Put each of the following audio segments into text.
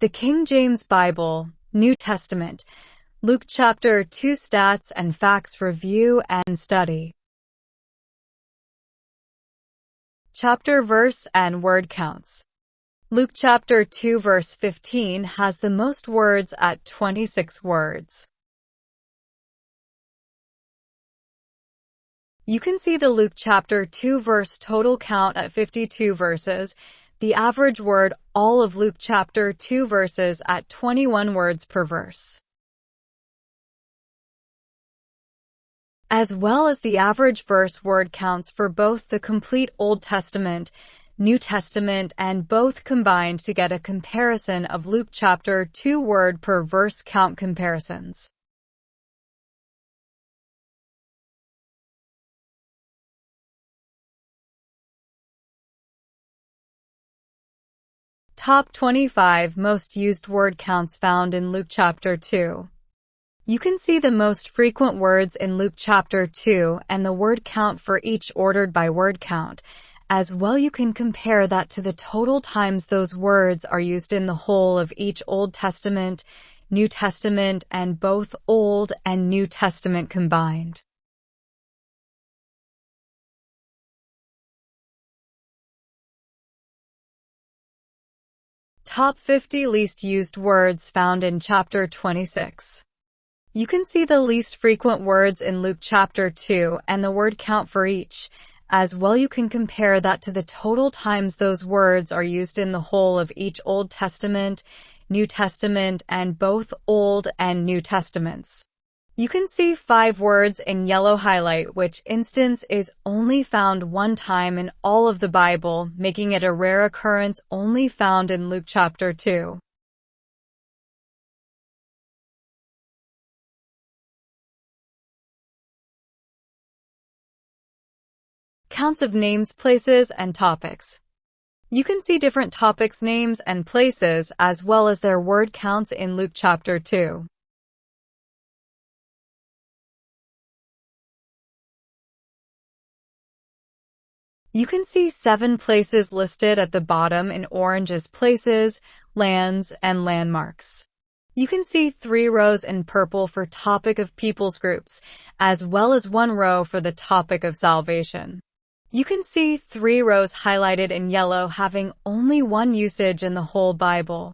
The King James Bible, New Testament, Luke chapter 2 stats and facts review and study. Chapter, verse, and word counts. Luke chapter 2 verse 15 has the most words at 26 words. You can see the Luke chapter 2 verse total count at 52 verses, the average word all of Luke chapter 2 verses at 21 words per verse, as well as the average verse word counts for both the complete Old Testament, New Testament, and both combined to get a comparison of Luke chapter 2 word per verse count comparisons. Top 25 most used word counts found in Luke chapter 2. You can see the most frequent words in Luke chapter 2 and the word count for each ordered by word count. As well, you can compare that to the total times those words are used in the whole of each Old Testament, New Testament, and both Old and New Testament combined. Top 50 least used words found in chapter 26. You can see the least frequent words in Luke chapter 2 and the word count for each. As well, you can compare that to the total times those words are used in the whole of each Old Testament, New Testament, and both Old and New Testaments. You can see 5 words in yellow highlight, which instance is only found one time in all of the Bible, making it a rare occurrence only found in Luke chapter 2. Counts of names, places, and topics. You can see different topics, names, and places, as well as their word counts in Luke chapter 2. You can see 7 places listed at the bottom in orange as places, lands, and landmarks. You can see 3 rows in purple for topic of peoples groups, as well as 1 row for the topic of salvation. You can see 3 rows highlighted in yellow having only 1 usage in the whole Bible.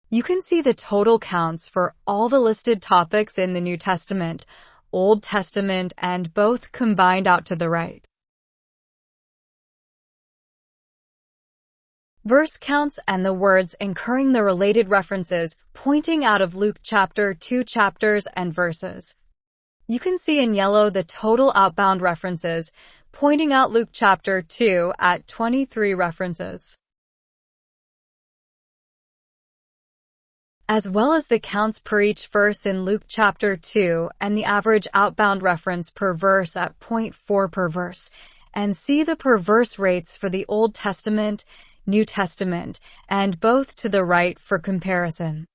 You can see the total counts for all the listed topics in the New Testament, Old Testament, and both combined out to the right. Verse counts and the words incurring the related references pointing out of Luke chapter 2 chapters and verses. You can see in yellow the total outbound references, pointing out Luke chapter 2 at 23 references, as well as the counts per each verse in Luke chapter 2 and the average outbound reference per verse at 0.4 per verse, and see the per verse rates for the Old Testament, New Testament, and both to the right for comparison.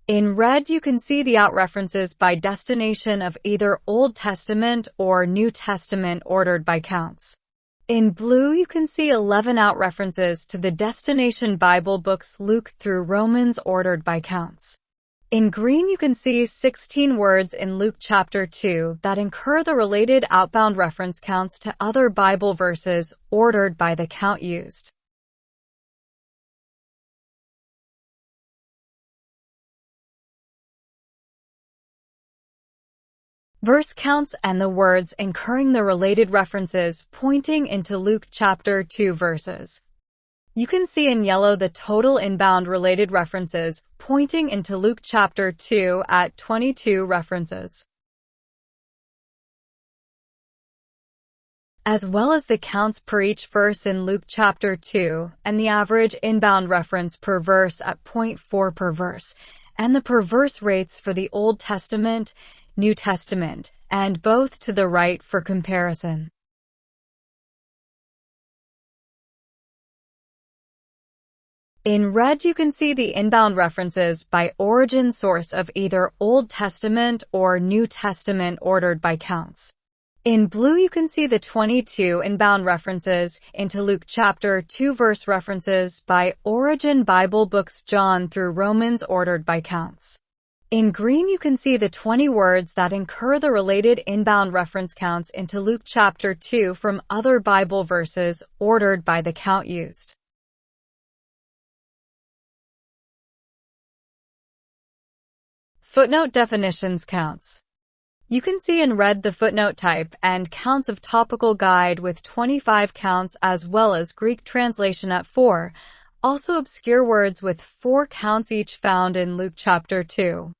In red, you can see the out references by destination of either Old Testament or New Testament ordered by counts. In blue, you can see 11 out references to the destination Bible books Luke through Romans ordered by counts. In green, you can see 16 words in Luke chapter 2 that incur the related outbound reference counts to other Bible verses ordered by the count used. Verse counts and the words incurring the related references pointing into Luke chapter 2 verses. You can see in yellow the total inbound related references pointing into Luke chapter 2 at 22 references, as well as the counts per each verse in Luke chapter 2 and the average inbound reference per verse at 0.4 per verse, and the per verse rates for the Old Testament, New Testament, and both to the right for comparison. In red, you can see the inbound references by origin source of either Old Testament or New Testament ordered by counts. In blue, you can see the 22 inbound references into Luke chapter 2 verse references by Origin Bible books John through Romans ordered by counts. In green, you can see the 20 words that incur the related inbound reference counts into Luke chapter 2 from other Bible verses ordered by the count used. Footnote definitions counts. You can see in red the footnote type and counts of topical guide with 25 counts as well as Greek translation at 4, also obscure words with 4 counts each found in Luke chapter 2.